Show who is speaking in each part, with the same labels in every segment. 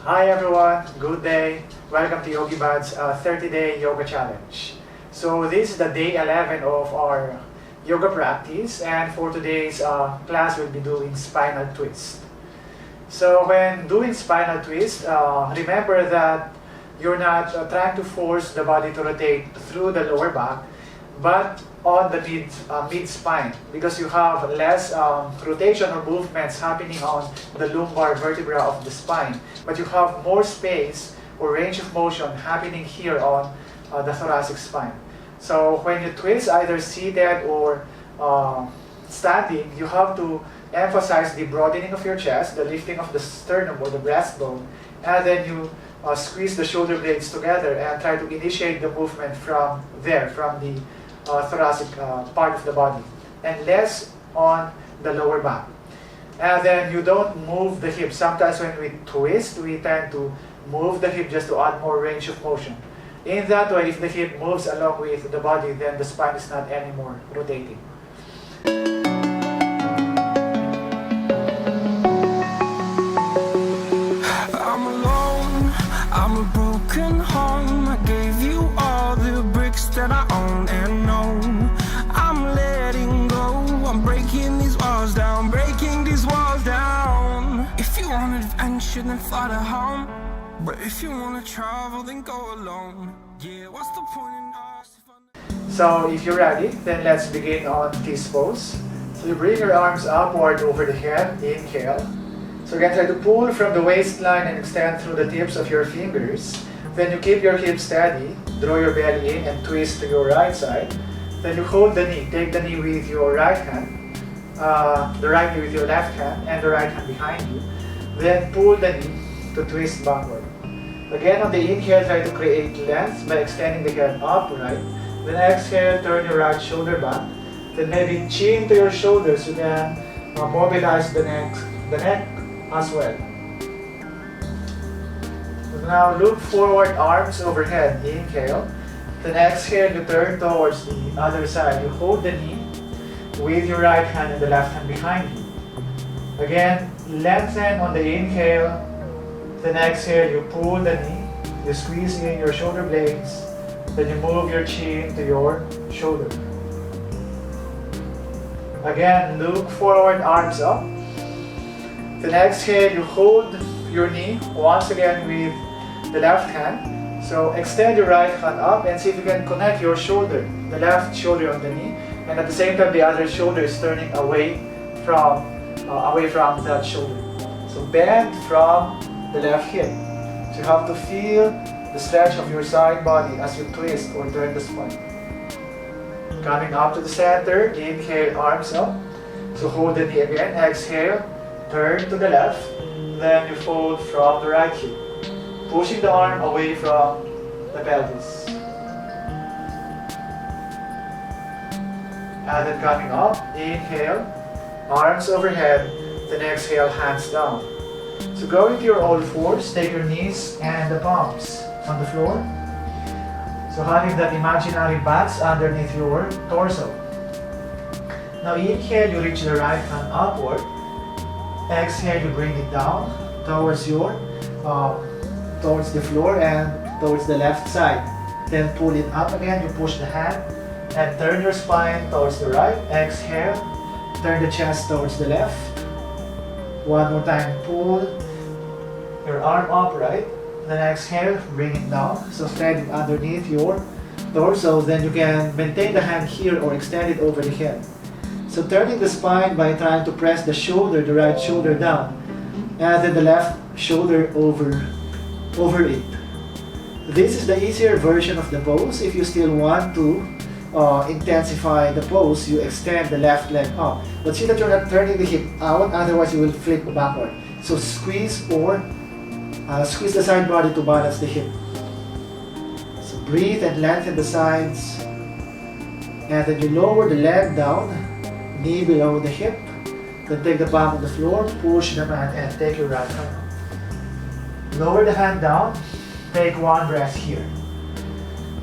Speaker 1: Hi everyone, good day. Welcome to Yogibods 30-day yoga challenge. So this is the day 11 of our yoga practice, and for today's class we'll be doing spinal twist. So when doing spinal twist, remember that you're not trying to force the body to rotate through the lower back, but on the mid spine, because you have less rotation or movements happening on the lumbar vertebra of the spine, but you have more space or range of motion happening here on the thoracic spine. So when you twist, either seated or standing, you have to emphasize the broadening of your chest, the lifting of the sternum or the breastbone, and then you squeeze the shoulder blades together and try to initiate the movement from there, from the thoracic part of the body, and less on the lower back. And then you don't move the hip. Sometimes when we twist, we tend to move the hip just to add more range of motion. In that way, if the hip moves along with the body, then the spine is not anymore rotating.
Speaker 2: I'm alone, I'm a broken home. I gave you all the bricks that I own and know. I'm letting go, I'm breaking these walls down, breaking these walls down. If you want adventure, then fly to home. But if you want to travel, then go alone. Yeah, what's the point in us if I'm...
Speaker 1: So if you're ready, then let's begin on this pose. So you bring your arms upward over the head, inhale. So again, try to pull from the waistline and extend through the tips of your fingers. Then you keep your hips steady, draw your belly in and twist to your right side. Then you hold the knee, take the knee with your right hand, the right knee with your left hand, and the right hand behind you. Then pull the knee to twist backward. Again, on the inhale, try to create length by extending the head upright. Then exhale, turn your right shoulder back. Then maybe chin to your shoulders, you can mobilize the neck as well. So now look forward, arms overhead, inhale. Then exhale, you turn towards the other side. You hold the knee with your right hand and the left hand behind you. Again, lengthen on the inhale. Then exhale, you pull the knee, you squeeze in your shoulder blades, then you move your chin to your shoulder. Again, look forward, arms up. Then exhale, you hold your knee once again with the left hand. So extend your right hand up and see if you can connect your shoulder, the left shoulder on the knee, and at the same time the other shoulder is turning away from that shoulder. So bend from the left hip. So you have to feel the stretch of your side body as you twist or turn the spine. Coming up to the center, inhale, arms up. So hold the knee again, exhale, turn to the left, then you fold from the right hip, pushing the arm away from the pelvis. And then coming up, inhale, arms overhead, then exhale, hands down. So go into your all fours, take your knees and the palms on the floor. So having that imaginary bats underneath your torso. Now inhale, you reach the right hand upward. Exhale, you bring it down towards towards the floor and towards the left side. Then pull it up again, you push the hand and turn your spine towards the right. Exhale, turn the chest towards the left. One more time, pull your arm upright. Then exhale, bring it down. So thread it underneath your torso. Then you can maintain the hand here or extend it over the head. So turning the spine by trying to press the shoulder, the right shoulder down, and then the left shoulder over it. This is the easier version of the pose. If you still want to intensify the pose, you extend the left leg up. But see that you're not turning the hip out, otherwise you will flip backward. So squeeze the side body to balance the hip. So breathe and lengthen the sides. And then you lower the leg down, knee below the hip. Then take the palm on the floor, push the mat and take your right hand up. Lower the hand down, take one breath here.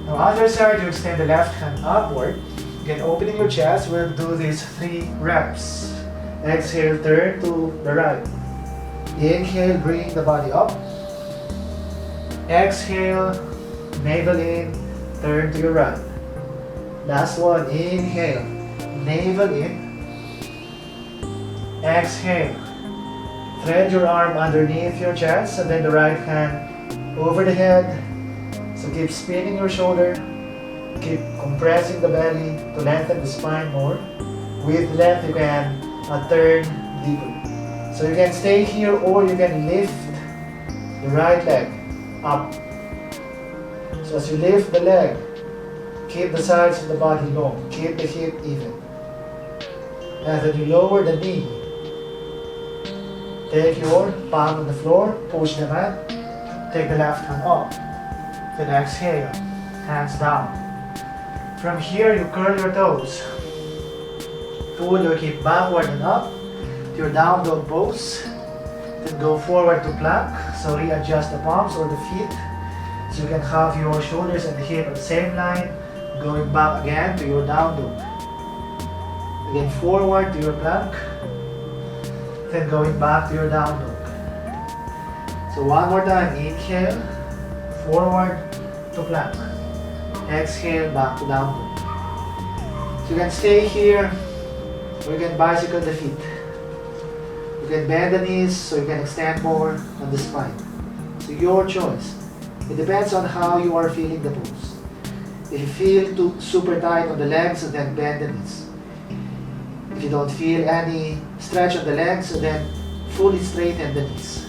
Speaker 1: Now other side, you extend the left hand upward. Again, opening your chest, we'll do these 3 reps. Exhale, turn to the right. Inhale, bring the body up. Exhale, navel in, turn to your right. Last one, inhale, navel in. Exhale, thread your arm underneath your chest and then the right hand over the head. So keep spinning your shoulder, keep compressing the belly to lengthen the spine more. With length, you can turn deeper. So you can stay here or you can lift the right leg up. So as you lift the leg, keep the sides of the body long, keep the hip even. And then you lower the knee. Take your palm on the floor, push the mat, take the left hand up. Then exhale, hands down. From here, you curl your toes. Pull your hip backward and up to your down dog pose. Then go forward to plank. So readjust the palms or the feet. So you can have your shoulders and the hip at the same line. Going back again to your down dog. Again forward to your plank. Then going back to your down dog. So one more time. Inhale, forward to plank. Exhale, back to down dog. So you can stay here. Or you can bicycle the feet. You can bend the knees so you can extend more on the spine. So your choice. It depends on how you are feeling the pose. If you feel super tight on the legs, then bend the knees. If you don't feel any stretch on the legs, then fully straighten the knees.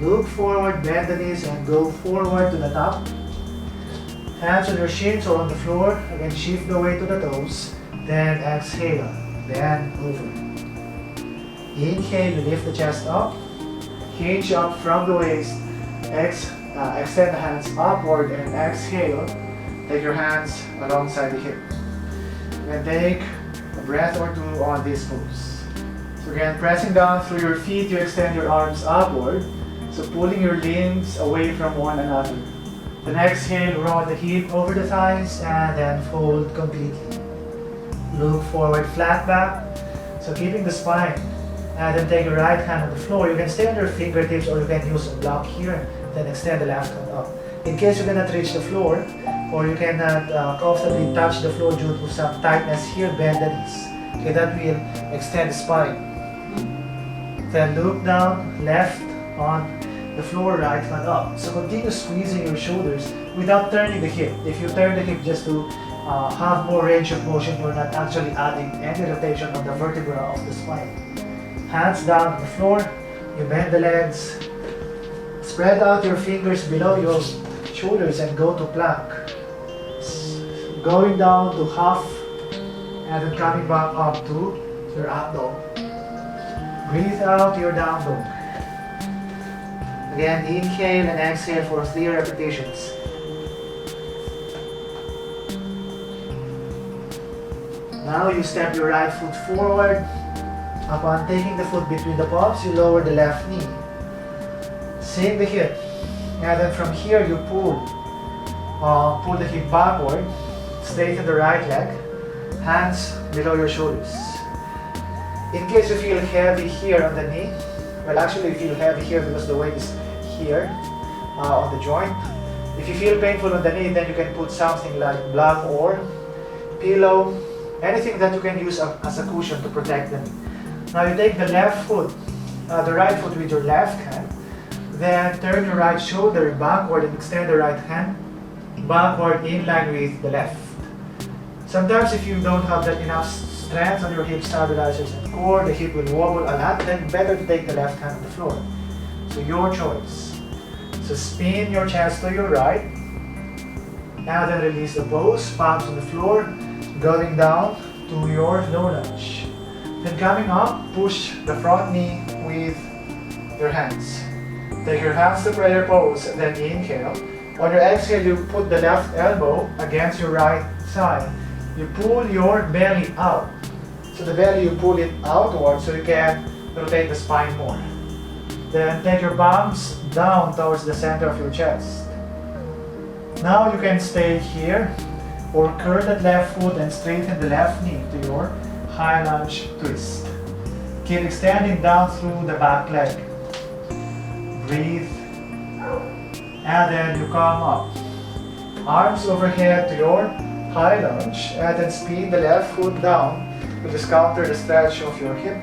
Speaker 1: Look forward, bend the knees and go forward to the top. Hands on your shins or on the floor. Again, shift the weight to the toes. Then exhale, bend over. Inhale, lift the chest up. Hinge up from the waist. Extend the hands upward and exhale. Take your hands alongside the hip. And take a breath or two on this pose. So again, pressing down through your feet, you extend your arms upward. So pulling your limbs away from one another. Then exhale, roll the hip over the thighs and then fold completely. Look forward, flat back. So keeping the spine. And then take your right hand on the floor. You can stay on your fingertips or you can use a block here. Then extend the left hand up. In case you cannot reach the floor or you cannot comfortably touch the floor due to some tightness here, bend the knees. Okay, that will extend the spine. Then look down, left on the floor, right hand up. So continue squeezing your shoulders without turning the hip. If you turn the hip just to have more range of motion, you're not actually adding any rotation on the vertebra of the spine. Hands down on the floor, you bend the legs, spread out your fingers below your shoulders and go to plank. Going down to half and then coming back up to your up dog. Breathe out your down dog. Again, inhale and exhale for 3 repetitions. Now you step your right foot forward. Upon taking the foot between the palms, you lower the left knee. Sink the hip. And then from here you pull the hip backward. Straighten the right leg. Hands below your shoulders. In case you feel heavy here on the knee, well actually you feel heavy here because the weight is here on the joint. If you feel painful on the knee, then you can put something like block or pillow, anything that you can use as a cushion to protect the knee. Now you take the left foot, the right foot with your left hand, then turn your right shoulder backward and extend the right hand backward in line with the left. Sometimes if you don't have that enough strength on your hip stabilizers and core, the hip will wobble a lot, then better to take the left hand on the floor. So your choice. So spin your chest to your right, and then release the pose, palms on the floor, going down to your low lunge. Then coming up, push the front knee with your hands. Take your hands to prayer pose, then inhale. On your exhale, you put the left elbow against your right side. You pull your belly out. So the belly, you pull it outward so you can rotate the spine more. Then take your palms down towards the center of your chest. Now you can stay here or curl that left foot and straighten the left knee to your high lunge twist. Keep extending down through the back leg. Breathe And then you come up. Arms overhead to your high lunge, and then spin the left foot down. You just counter the stretch of your hip,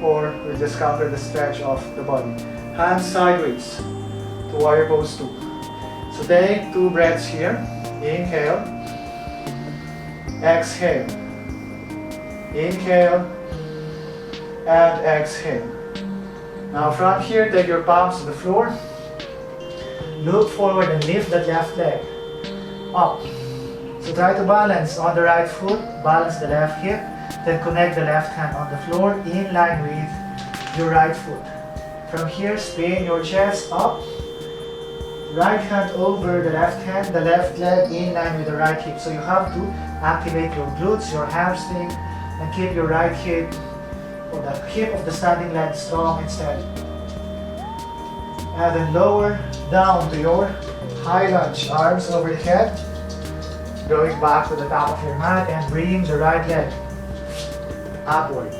Speaker 1: or you just counter the stretch of the body. Hands sideways to warrior pose 2. So take 2 breaths here. Inhale. Exhale. Inhale. And exhale. Now from here, take your palms to the floor. Look forward and lift that left leg up. So try to balance on the right foot, balance the left hip, then connect the left hand on the floor in line with your right foot. From here, spin your chest up, right hand over the left hand, the left leg in line with the right hip. So you have to activate your glutes, your hamstring, and keep your right hip or the hip of the standing leg strong and steady. And then lower down to your high lunge, arms over the head, going back to the top of your mat and bring the right leg upward.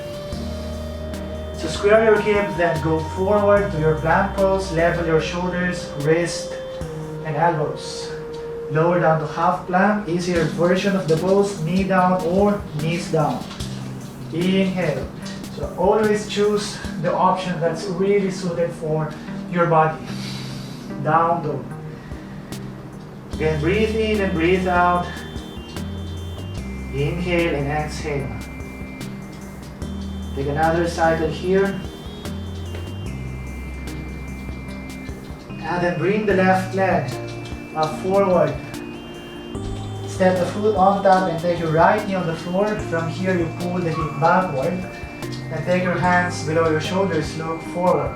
Speaker 1: So square your hips, then go forward to your plank pose, level your shoulders, wrist, and elbows. Lower down to half plank, easier version of the pose, knee down or knees down. Inhale. So always choose the option that's really suited for your body. Down dog. Again, breathe in and breathe out. Inhale and exhale. Take another cycle here. And then bring the left leg up forward. Step the foot on top and take your right knee on the floor. From here you pull the hip backward. And take your hands below your shoulders, look forward.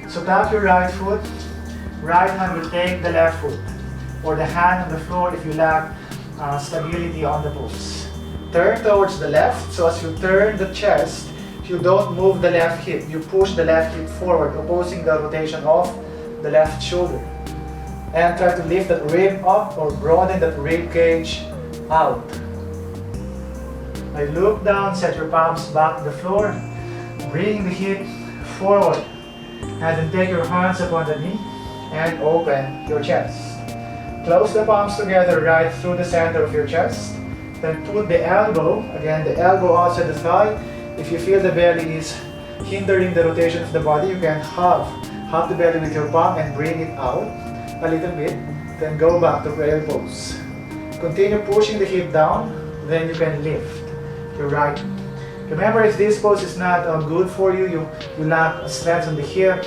Speaker 1: So tap your right foot. Right hand will take the left foot. Or the hand on the floor if you lack stability on the pose. Turn towards the left. So as you turn the chest, you don't move the left hip. You push the left hip forward, opposing the rotation of the left shoulder. And try to lift that rib up or broaden that rib cage out. Now look down, set your palms back to the floor. Bring the hip forward. And then take your hands upon the knee and open your chest. Close the palms together right through the center of your chest. Then put the elbow, again the elbow outside the thigh. If you feel the belly is hindering the rotation of the body, you can hug the belly with your palm and bring it out a little bit. Then go back to prayer pose. Continue pushing the hip down, then you can lift your right knee. Remember, if this pose is not good for you, you lack strength on the hip,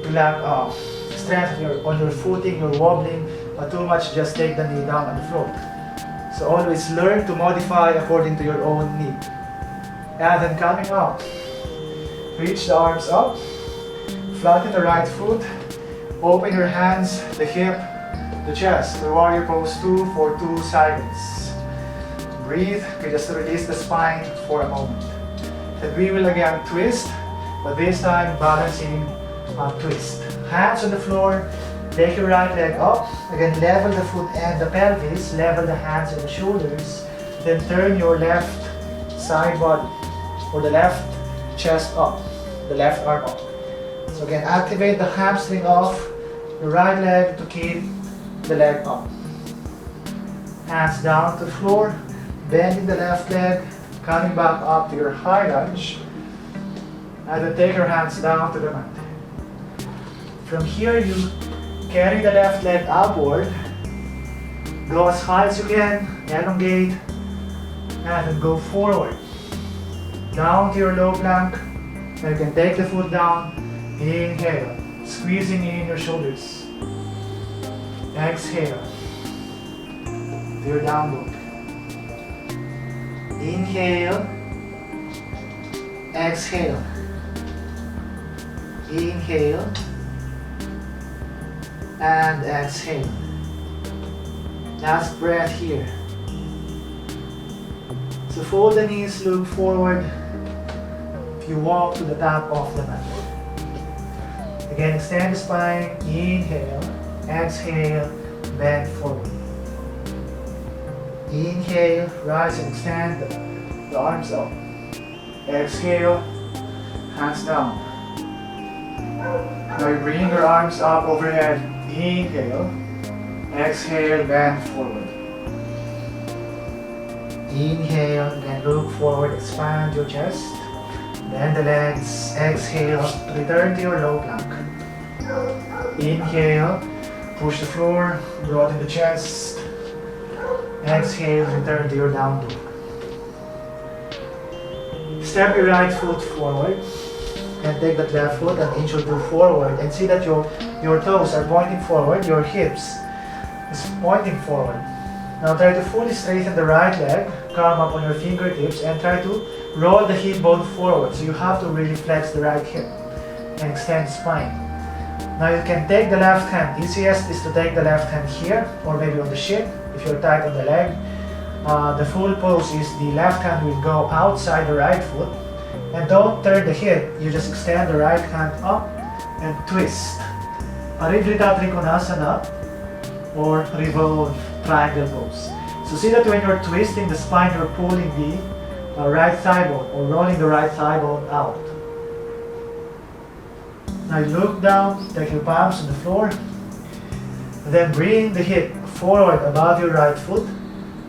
Speaker 1: you lack strength on your footing, you're wobbling too much, just take the knee down on the floor. So always learn to modify according to your own need. And then coming out, reach the arms up, flatten the right foot, open your hands, the hip, the chest, the warrior pose 2 for 2 cycles. Breathe, okay, just to release the spine for a moment. Then we will again twist, but this time balancing twist. Hands on the floor, take your right leg up, again level the foot and the pelvis, level the hands and the shoulders, then turn your left side body, or the left chest up, the left arm up. So again, activate the hamstring of the right leg to keep the leg up. Hands down to the floor, bending the left leg, coming back up to your high lunge, and then take your hands down to the mat. From here, you carry the left leg upward, go as high as you can, elongate, and then go forward. Down to your low plank, and you can take the foot down, inhale, squeezing in your shoulders. Exhale, to your down dog. Inhale, exhale, inhale, and exhale. Last breath here. So fold the knees, look forward. You walk to the top of the mat. Again, extend the spine, inhale, exhale, bend forward. Inhale, rise and extend the arms up. Exhale, hands down. Now you bring your arms up overhead. Inhale. Exhale, bend forward. Inhale, then look forward, expand your chest. Bend the legs. Exhale, return to your low plank. Inhale, push the floor, broaden the chest. Exhale, return to your down dog. Step your right foot forward and take that left foot an inch or two forward and see that your toes are pointing forward, your hips is pointing forward. Now try to fully straighten the right leg, come up on your fingertips and try to roll the hip bone forward. So you have to really flex the right hip and extend the spine. Now you can take the left hand. Easiest is to take the left hand here or maybe on the shin if you're tight on the leg. The full pose is the left hand will go outside the right foot and don't turn the hip. You just extend the right hand up and twist. Parivrita Trikonasana or revolve triangle pose. So see that when you're twisting the spine, you're pulling the right thigh bone or rolling the right thigh bone out. Now you look down, take your palms on the floor, then bring the hip forward above your right foot.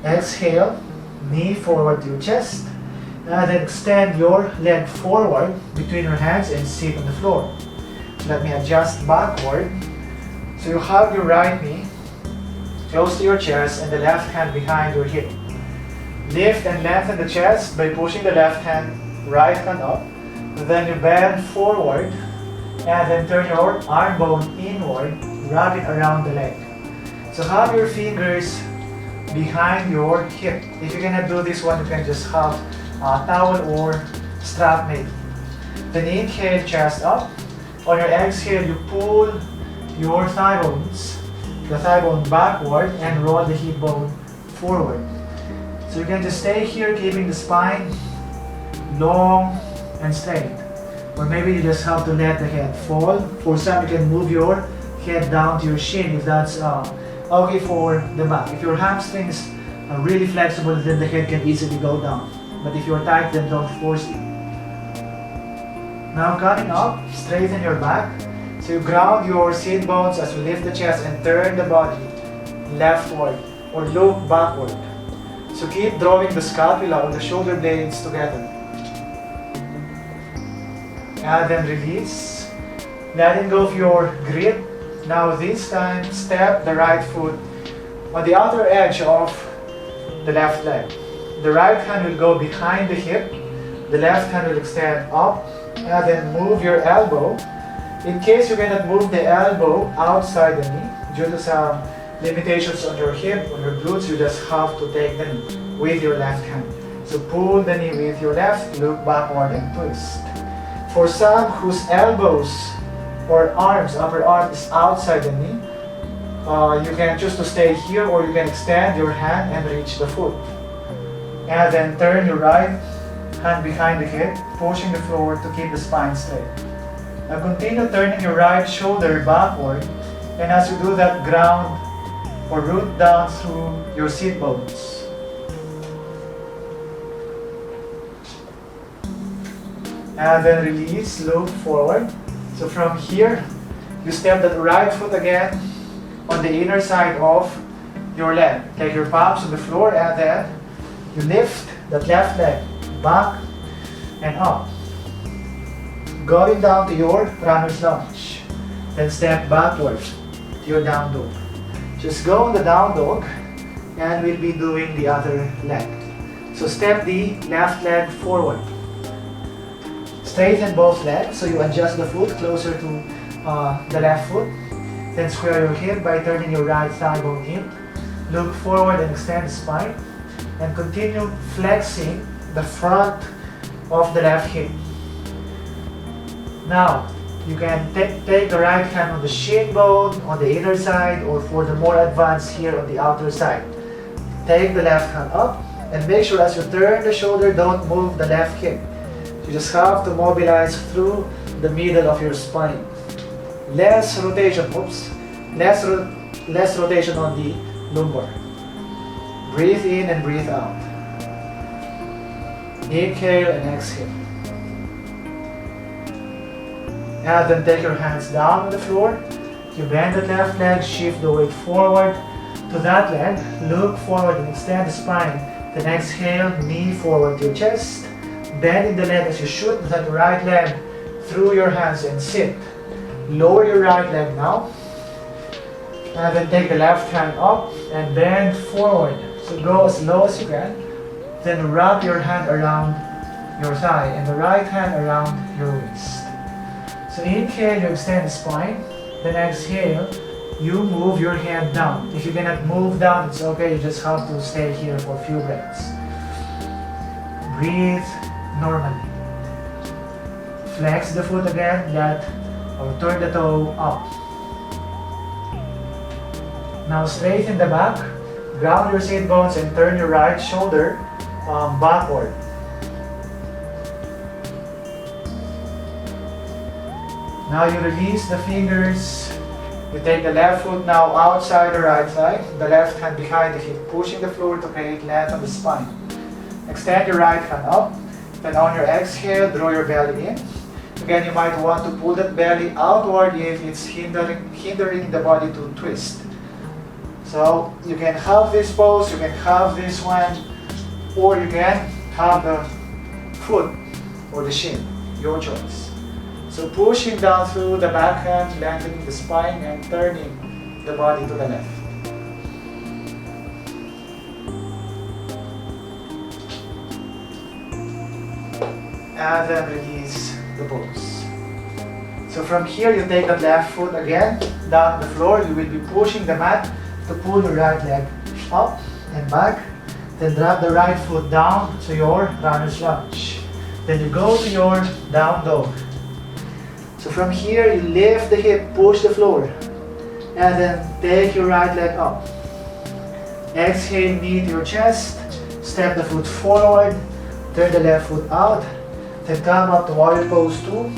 Speaker 1: Exhale, knee forward to your chest, and then extend your leg forward between your hands and sit on the floor. Let me adjust backward. So you have your right knee close to your chest and the left hand behind your hip. Lift and lengthen the chest by pushing the left hand, right hand up. Then you bend forward and then turn your arm bone inward, wrap it around the leg. So have your fingers behind your hip. If you cannot do this one, you can just have a towel or strap maybe. Then inhale, chest up. On your exhale, you pull your thigh bones, the thigh bone backward and roll the hip bone forward. So you can just stay here keeping the spine long and straight. Or maybe you just have to let the head fall. For some, you can move your head down to your shin if that's okay for the back. If your hamstrings are really flexible, then the head can easily go down. But if you're tight, then don't force it. Now coming up, straighten your back. So you ground your sit bones as you lift the chest and turn the body leftward or look backward. So keep drawing the scapula or the shoulder blades together. And then release. Letting go of your grip. Now this time, step the right foot on the outer edge of the left leg. The right hand will go behind the hip. The left hand will extend up and then move your elbow. In case you cannot move the elbow outside the knee, due to some limitations on your hip, on your glutes, you just have to take the knee with your left hand. So pull the knee with your left, look backward and twist. For some whose elbows or arms, upper arm is outside the knee, you can choose to stay here or you can extend your hand and reach the foot. And then turn your right hand behind the hip, pushing the floor to keep the spine straight. Now continue turning your right shoulder backward, and as you do that, ground or root down through your sit bones. And then release, look forward. So from here, you step that right foot again on the inner side of your leg. Take your palms on the floor and then you lift that left leg back and up. Going down to your runner's lunge. Then step backwards to your down dog. Just go on the down dog and we'll be doing the other leg. So step the left leg forward. Straighten both legs, so you adjust the foot closer to the left foot. Then square your hip by turning your right thigh bone in. Look forward and extend the spine. And continue flexing the front of the left hip. Now, you can take the right hand on the shin bone on the inner side, or for the more advanced here on the outer side. Take the left hand up and make sure as you turn the shoulder, don't move the left hip. You just have to mobilize through the middle of your spine. Less rotation, less rotation on the lumbar. Breathe in and breathe out. Inhale and exhale. And then take your hands down on the floor. You bend the left leg, shift the weight forward to that leg. Look forward and extend the spine. Then exhale, knee forward to your chest. Bending the leg as you shoot that right leg through your hands and sit. Lower your right leg now. And then take the left hand up and bend forward. So go as low as you can. Then wrap your hand around your thigh and the right hand around your waist. So inhale, you extend the spine. Then exhale, you move your hand down. If you cannot move down, it's okay. You just have to stay here for a few breaths. Breathe normally. Flex the foot again, or turn the toe up. Now straighten the back, ground your sit bones and turn your right shoulder backward. Now you release the fingers. You take the left foot now outside the right side, the left hand behind the hip, pushing the floor to create length on the spine. Extend your right hand up, then on your exhale, draw your belly in. Again, you might want to pull that belly outward if it's hindering the body to twist. So you can have this pose, you can have this one, or you can have the foot or the shin, your choice. So pushing down through the backhand, lengthening the spine and turning the body to the left. And then release the pose. So from here you take the left foot again down the floor. You will be pushing the mat to pull your right leg up and back. Then drop the right foot down to your runner's lunge. Then you go to your down dog. So from here you lift the hip, push the floor. And then take your right leg up. Exhale, knee to your chest. Step the foot forward. Turn the left foot out. Then come up to warrior pose 2.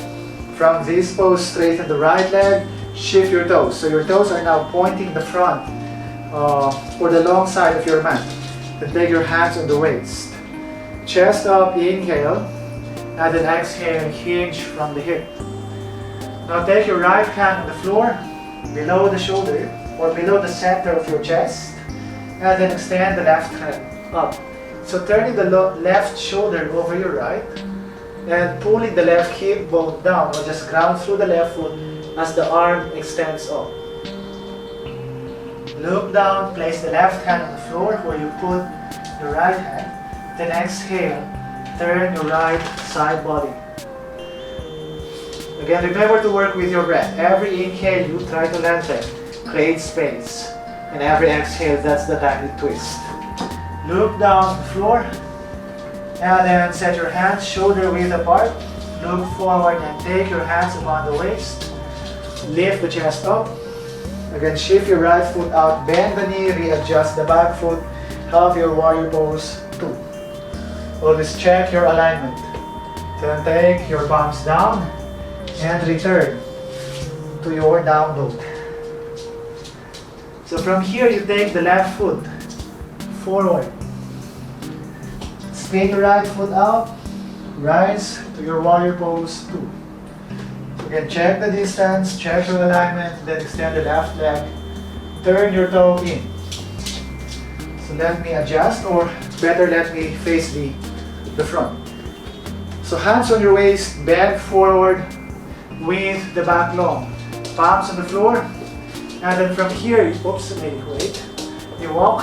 Speaker 1: From this pose, straighten the right leg. Shift your toes. So your toes are now pointing the front or the long side of your mat. Then take your hands on the waist. Chest up, inhale. And then exhale, hinge from the hip. Now take your right hand on the floor, below the shoulder, or below the center of your chest. And then extend the left hand up. So turning the left shoulder over your right, and pulling the left hip bone down, or just ground through the left foot as the arm extends up. Look down, place the left hand on the floor where you put the right hand. Then exhale, turn your right side body. Again, remember to work with your breath. Every inhale, you try to lengthen, create space. And every exhale, that's the time you twist. Look down the floor. And then set your hands shoulder width apart. Look forward and take your hands upon the waist. Lift the chest up. Again, shift your right foot out, bend the knee, readjust the back foot. Have your warrior pose 2. Always check your alignment. Then take your palms down and return to your down dog. So from here, you take the left foot forward. Spin your right foot out, rise to your warrior pose 2. Again, check the distance, check your alignment, then extend the left leg, turn your toe in. So let me adjust, or better let me face the front. So hands on your waist, bend forward with the back long. Palms on the floor, and then from here, you walk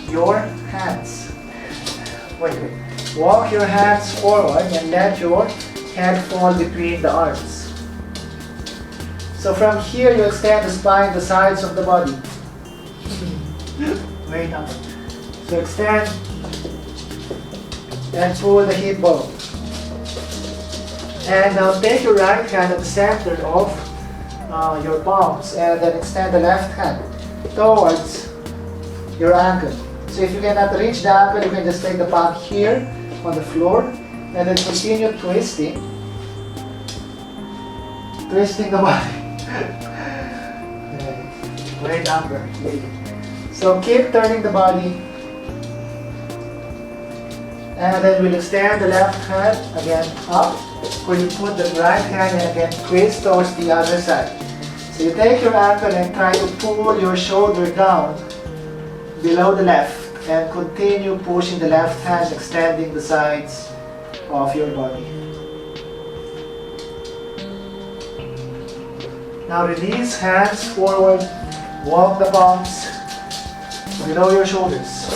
Speaker 1: your hands. Walk your hands forward and let your head fall between the arms. So from here, you extend the spine, the sides of the body. Wait up. So extend and pull the hip bone. And now take your right hand at the center of your palms and then extend the left hand towards your ankle. So if you cannot reach the ankle, you can just take the palm here on the floor and then continue twisting the body. Great angle. So keep turning the body. And then we'll extend the left hand again up. When you put the right hand and again twist towards the other side. So you take your ankle and try to pull your shoulder down below the left and continue pushing the left hand, extending the sides of your body. Now release, hands forward, walk the palms below your shoulders.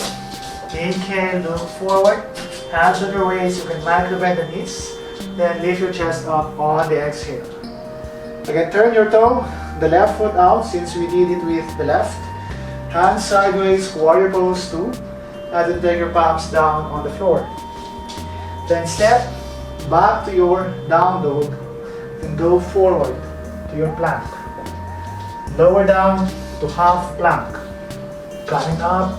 Speaker 1: Inhale, look forward, hands on your waist, you can micro bend the knees, then lift your chest up on the exhale. Again, turn your toe, the left foot out since we did it with the left. Hands sideways, warrior pose 2, and then take your palms down on the floor. Then step back to your down dog, then go forward to your plank. Lower down to half plank. Coming up,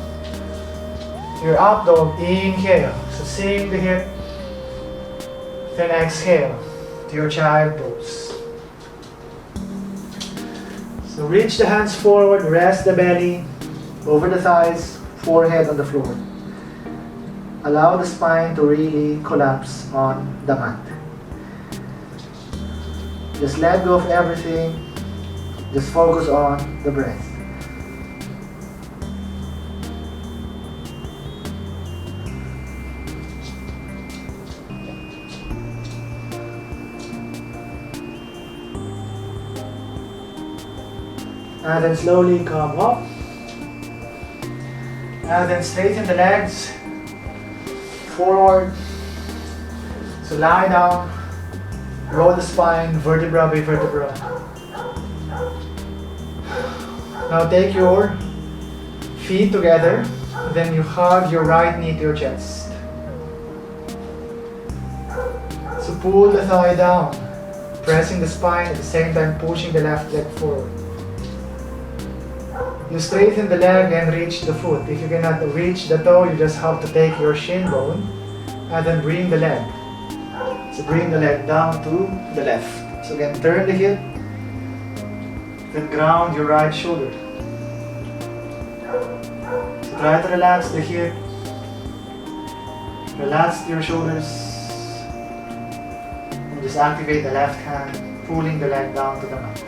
Speaker 1: your up dog, inhale, so sink the hip, then exhale to your child pose. So reach the hands forward, rest the belly over the thighs, forehead on the floor. Allow the spine to really collapse on the mat. Just let go of everything. Just focus on the breath. And then slowly come up. And then straighten the legs forward. So lie down, roll the spine, vertebra by vertebra. Now take your feet together, then you hug your right knee to your chest. So pull the thigh down, pressing the spine at the same time pushing the left leg forward. You straighten the leg and reach the foot. If you cannot reach the toe, you just have to take your shin bone and then bring the leg. So bring the leg down to the left. So again, turn the hip, then ground your right shoulder. So try to relax the hip, relax your shoulders, and just activate the left hand, pulling the leg down to the mat.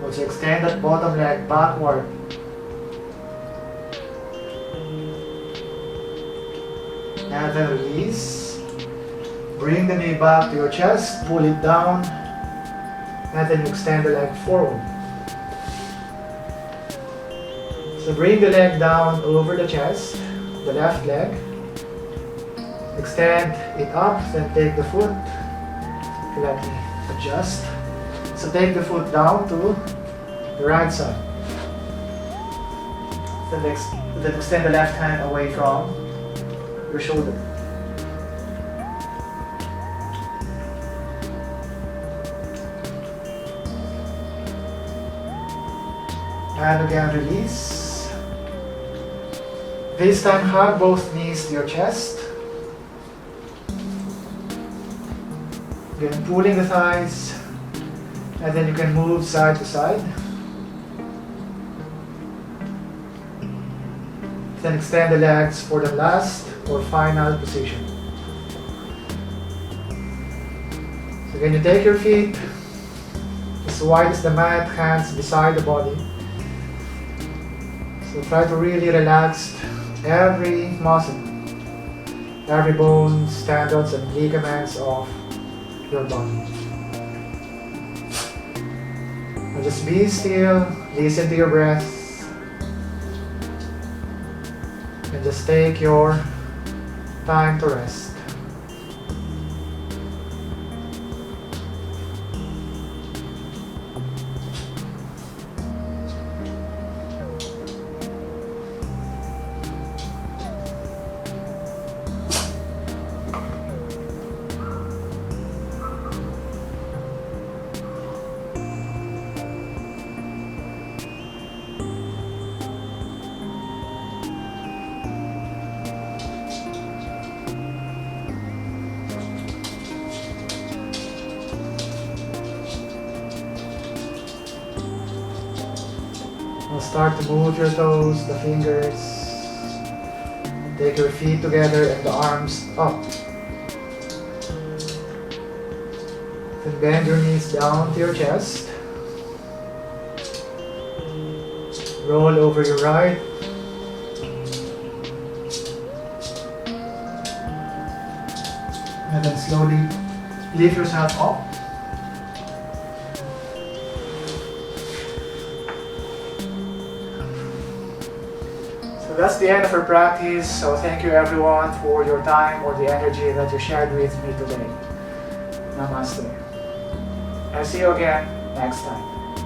Speaker 1: Also extend that bottom leg backward. And then release. Bring the knee back to your chest, pull it down, and then extend the leg forward. So bring the leg down over the chest, the left leg. Extend it up, then take the foot. Let me adjust. So take the foot down to the right side. Then extend the left hand away from your shoulder. And again, release. This time, hug both knees to your chest. Again, pulling the thighs. And then you can move side to side. Then extend the legs for the last or final position. So again, you take your feet as wide as the mat, hands beside the body. So try to really relax every muscle, every bone, tendons and ligaments of your body. And just be still, listen to your breath, and just take your time to rest. Now start to move your toes, the fingers. Take your feet together and the arms up. Bend your knees down to your chest. Roll over your right. And then slowly lift yourself up. So that's the end of our practice. So thank you everyone for your time or the energy that you shared with me today. Namaste. I'll see you again next time.